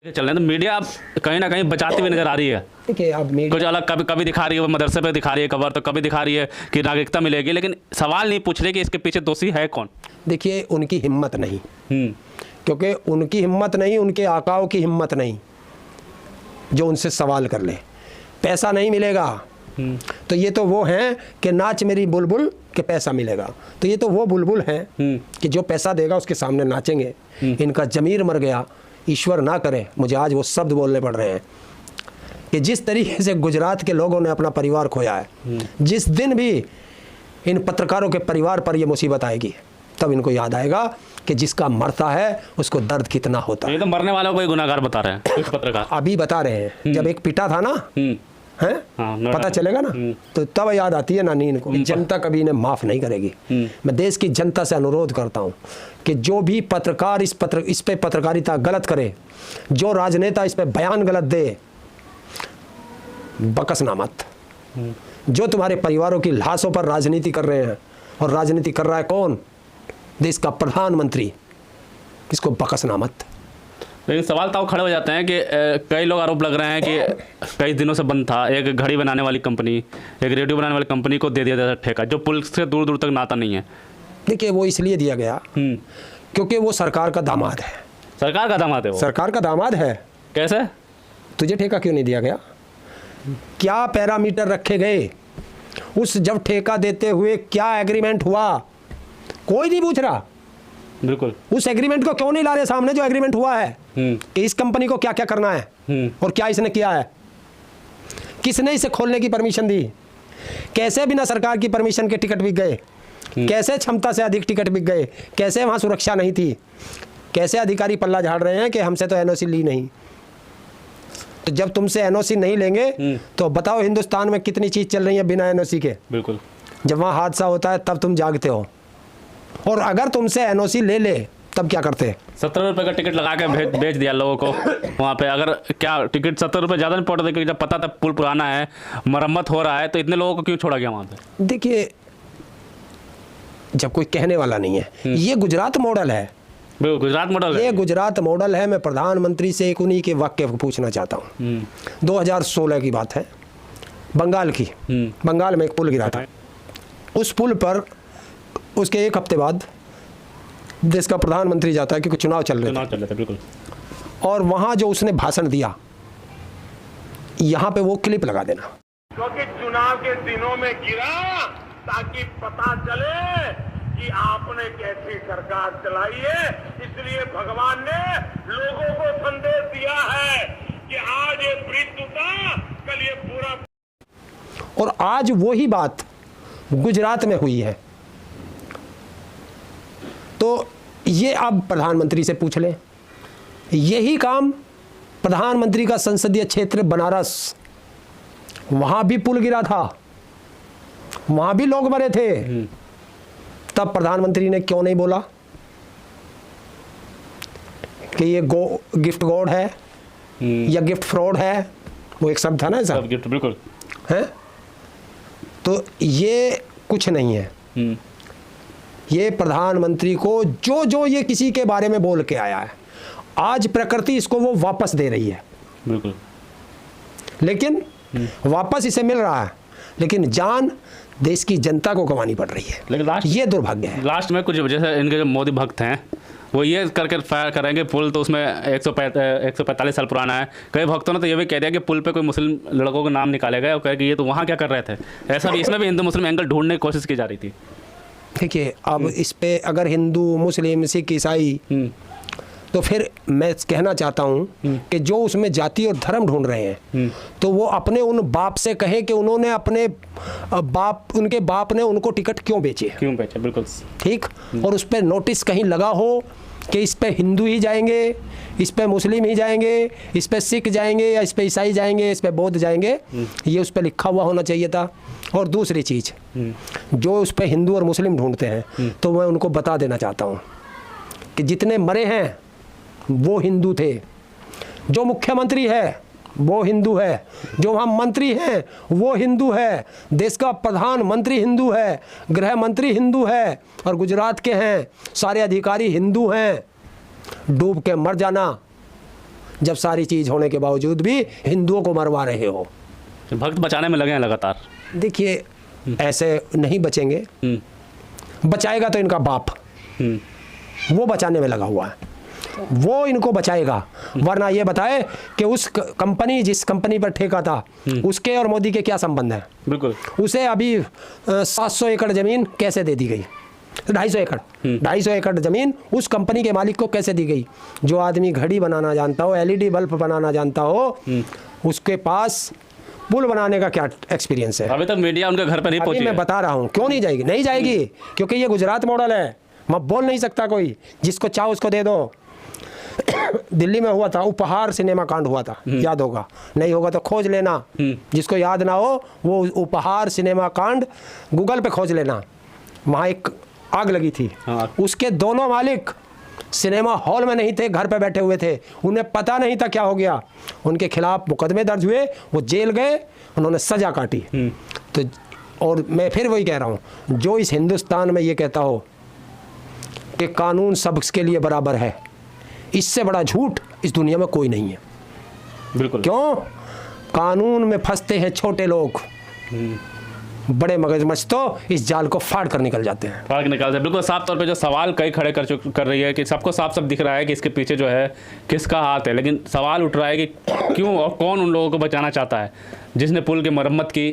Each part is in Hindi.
चल रहे हैं तो मीडिया कहीं ना कहीं बचाती हुई नजर आ रही है। देखिए अब कुछ अलग कभी कभी दिखा रही है, वो मदरसे पे दिखा रही है खबर, तो कभी दिखा रही है कि नागरिकता मिलेगी, लेकिन सवाल नहीं पूछ रही कि इसके पीछे दोषी है कौन। देखिए उनकी हिम्मत नहीं, क्योंकि उनकी हिम्मत नहीं, उनके आकाओं की हिम्मत नहीं जो उनसे सवाल कर ले। पैसा नहीं मिलेगा तो ये तो वो हैं कि नाच मेरी बुलबुल के पैसा मिलेगा, तो ये तो वो बुलबुल हैं कि जो पैसा देगा उसके सामने नाचेंगे। इनका जमीर मर गया, ईश्वर ना करे मुझे आज वो शब्द बोलने पड़ रहे हैं कि जिस तरीके से गुजरात के लोगों ने अपना परिवार खोया है, जिस दिन भी इन पत्रकारों के परिवार पर ये मुसीबत आएगी तब इनको याद आएगा कि जिसका मरता है उसको दर्द कितना होता है। ये तो मरने वालों को ही गुनाहगार बता रहे हैं कुछ पत्रकार। अभी बता रहे हैं, जब एक पिटा था ना है पता चलेगा ना तो तब याद आती है ना नींद को। जनता कभी इन्हें माफ नहीं करेगी। मैं देश की जनता से अनुरोध करता हूं कि जो भी पत्रकार इस पे पत्रकारिता गलत करे, जो राजनेता इस पे बयान गलत दे, बकसना मत। जो तुम्हारे परिवारों की लाशों पर राजनीति कर रहे हैं, और राजनीति कर रहा है कौन? देश का प्रधानमंत्री, इसको बकसना मत। लेकिन सवाल तो खड़े हो जाते हैं कि कई लोग आरोप लग रहे हैं कि कई दिनों से बंद था। एक घड़ी बनाने वाली कंपनी, एक रेडियो बनाने वाली कंपनी को दे दिया जाता ठेका, जो पुल से दूर दूर तक नाता नहीं है। देखिए वो इसलिए दिया गया क्योंकि वो सरकार का दामाद है। सरकार का दामाद है वो? सरकार का दामाद है। कैसे? तुझे ठेका क्यों नहीं दिया गया? क्या पैरामीटर रखे गए? उस जब ठेका देते हुए क्या एग्रीमेंट हुआ? कोई नहीं पूछ रहा। बिल्कुल। उस एग्रीमेंट को क्यों नहीं ला रहे सामने जो एग्रीमेंट हुआ है कि इस कंपनी को क्या क्या करना है और क्या इसने किया है? किसने इसे खोलने की परमिशन दी? कैसे बिना सरकार की परमिशन के टिकट बिक गए? कैसे क्षमता से अधिक टिकट बिक गए? कैसे वहां सुरक्षा नहीं थी? कैसे अधिकारी पल्ला झाड़ रहे हैं कि हमसे तो एनओसी ली नहीं? तो जब तुमसे एनओसी नहीं लेंगे तो बताओ हिंदुस्तान में कितनी चीज चल रही है बिना एनओसी के। बिल्कुल। जब वहां हादसा होता है तब तुम जागते हो, और अगर तुमसे एनओसी ले ले तब क्या करते? 70 रुपये का टिकट लगा के बेच दिया लोगों को वहाँ पे। अगर क्या टिकट 70 रुपये ज़्यादा नहीं पड़ रहा था, जब पता था पुल पुराना है, मरम्मत हो रहा है, तो इतने लोगों को क्यों छोड़ा गया वहाँ पे? देखिए जब कोई कहने वाला नहीं है, ये गुजरात मॉडल है। गुजरात मॉडल है, ये गुजरात मॉडल है। मैं प्रधानमंत्री से एक उन्हीं के वाक्य पूछना चाहता हूँ। 2016 की बात है, बंगाल की। बंगाल में एक पुल गिरा था। उस पुल पर उसके एक हफ्ते बाद देश का प्रधानमंत्री जाता है क्योंकि चुनाव चल रहे थे। बिल्कुल। और वहां जो उसने भाषण दिया, यहां पे वो क्लिप लगा देना, क्योंकि चुनाव के दिनों में गिरा ताकि पता चले कि आपने कैसी सरकार चलाई है। इसलिए भगवान ने लोगों को संदेश दिया है कि आज ये ब्रिज टूटा, कल ये पूरा। और आज वही बात गुजरात में हुई है। तो ये अब प्रधानमंत्री से पूछ लें। यही काम प्रधानमंत्री का संसदीय क्षेत्र बनारस, वहां भी पुल गिरा था, वहां भी लोग मरे थे। तब प्रधानमंत्री ने क्यों नहीं बोला कि ये गिफ्ट गॉड है या गिफ्ट फ्रॉड है? वो एक शब्द था ना ऐसा, गिफ्ट। बिल्कुल है। तो ये कुछ नहीं है। ये प्रधानमंत्री को जो जो ये किसी के बारे में बोल के आया है, आज प्रकृति इसको वो वापस दे रही है। बिल्कुल। लेकिन वापस इसे मिल रहा है, लेकिन जान देश की जनता को गंवानी पड़ रही है। लेकिन ये दुर्भाग्य है। लास्ट में कुछ जैसे इनके जो मोदी भक्त हैं वो ये करके फायर करेंगे पुल, तो उसमें 145 साल पुराना है। कई भक्तों ने तो ये भी कह दिया कि पुल पे कोई मुस्लिम लड़कों का नाम निकाले गए और कहे कि ये तो वहाँ क्या कर रहे थे। ऐसा भी इसमें भी हिंदू मुस्लिम एंगल ढूंढने की कोशिश की जा रही थी। देखिए अब इस पे अगर हिंदू मुस्लिम सिख ईसाई, तो फिर मैं कहना चाहता हूं कि जो उसमें जाति और धर्म ढूंढ रहे हैं तो वो अपने उन बाप से कहें कि उन्होंने अपने उनके बाप ने उनको टिकट क्यों बेचे। बिल्कुल ठीक। और उस पर नोटिस कहीं लगा हो कि इस पे हिंदू ही जाएंगे, इस पे मुस्लिम ही जाएंगे, इस पे सिख जाएंगे, या इस पे ईसाई जाएंगे, इस पे बौद्ध जाएंगे, ये उस पे लिखा हुआ होना चाहिए था। और दूसरी चीज़, जो उस पे हिंदू और मुस्लिम ढूंढते हैं तो मैं उनको बता देना चाहता हूँ कि जितने मरे हैं वो हिंदू थे, जो मुख्यमंत्री है वो हिंदू है, जो वहाँ मंत्री हैं वो हिंदू है, देश का प्रधानमंत्री हिंदू है, गृह मंत्री हिंदू है, और गुजरात के हैं सारे अधिकारी हिंदू हैं। डूब के मर जाना जब सारी चीज़ होने के बावजूद भी हिंदुओं को मरवा रहे हो। भक्त बचाने में लगे हैं लगातार। देखिए ऐसे नहीं बचेंगे, बचाएगा तो इनका बाप, वो बचाने में लगा हुआ है, वो इनको बचाएगा। वरना ये बताए कि उस कंपनी, जिस कंपनी पर ठेका था, उसके और मोदी के क्या संबंध है? बिल्कुल। उसे अभी 700 एकड़ ज़मीन कैसे दे दी गई? 250 एकड़ ज़मीन उस कंपनी के मालिक को कैसे दी गई? जो आदमी घड़ी बनाना जानता हो, LED बल्ब बनाना जानता हो, उसके पास पुल बनाने का क्या एक्सपीरियंस है? अभी तक मीडिया उनके घर पर नहीं पहुंची। मैं बता रहा हूँ क्यों नहीं जाएगी, नहीं जाएगी, क्योंकि ये गुजरात मॉडल है। मैं बोल नहीं सकता, कोई जिसको चाहो उसको दे दो। दिल्ली में हुआ था, उपहार सिनेमा कांड हुआ था, याद होगा, नहीं होगा तो खोज लेना। जिसको याद ना हो वो उपहार सिनेमा कांड गूगल पे खोज लेना। वहाँ एक आग लगी थी, उसके दोनों मालिक सिनेमा हॉल में नहीं थे, घर पे बैठे हुए थे, उन्हें पता नहीं था क्या हो गया। उनके खिलाफ मुकदमे दर्ज हुए, वो जेल गए, उन्होंने सजा काटी। तो और मैं फिर वही कह रहा हूँ, जो इस हिंदुस्तान में ये कहता हो कि कानून सबके लिए बराबर है, इससे बड़ा झूठ इस दुनिया में कोई नहीं है। बिल्कुल। क्यों? कानून में फंसते हैं छोटे लोग, बड़े मगजमज तो इस जाल को फाड़ कर निकल जाते हैं। फाड़ कर निकालते हैं। बिल्कुल साफ तौर पे जो सवाल कई खड़े कर रही है कि सबको साफ साफ दिख रहा है कि इसके पीछे जो है किसका हाथ है, लेकिन सवाल उठ रहा है कि क्यों और कौन उन लोगों को बचाना चाहता है? जिसने पुल की मरम्मत की,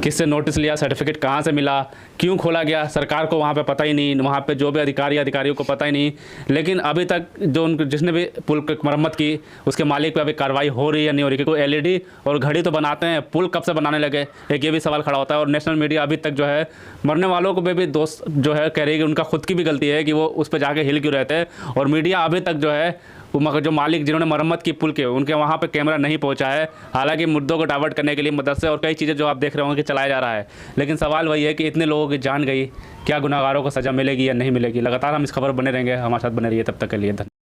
किससे नोटिस लिया, सर्टिफिकेट कहाँ से मिला, क्यों खोला गया, सरकार को वहाँ पे पता ही नहीं, वहाँ पे जो भी अधिकारियों को पता ही नहीं। लेकिन अभी तक जो जिसने भी पुल की मरम्मत की उसके मालिक पे अभी कार्रवाई हो रही है या नहीं हो रही? क्योंकि LED और घड़ी तो बनाते हैं, पुल कब से बनाने लगे, एक ये भी सवाल खड़ा होता है। और नेशनल मीडिया अभी तक जो है मरने वालों को भी दोस्त जो है कह रही है कि उनका खुद की भी गलती है कि वो उस पर जाके हिल क्यों रहते हैं। और मीडिया अभी तक जो है जो मालिक जिन्होंने मरम्मत की पुल के, उनके वहाँ पे कैमरा नहीं पहुँचा है। हालांकि मुद्दों को डाइवर्ट करने के लिए मदरसे और कई चीज़ें जो आप देख रहे होंगे कि चलाया जा रहा है, लेकिन सवाल वही है कि इतने लोगों की जान गई, क्या गुनहगारों को सज़ा मिलेगी या नहीं मिलेगी? लगातार हम इस खबर बने रहेंगे, हमारे साथ बने रहिए, तब तक के लिए धन्यवाद।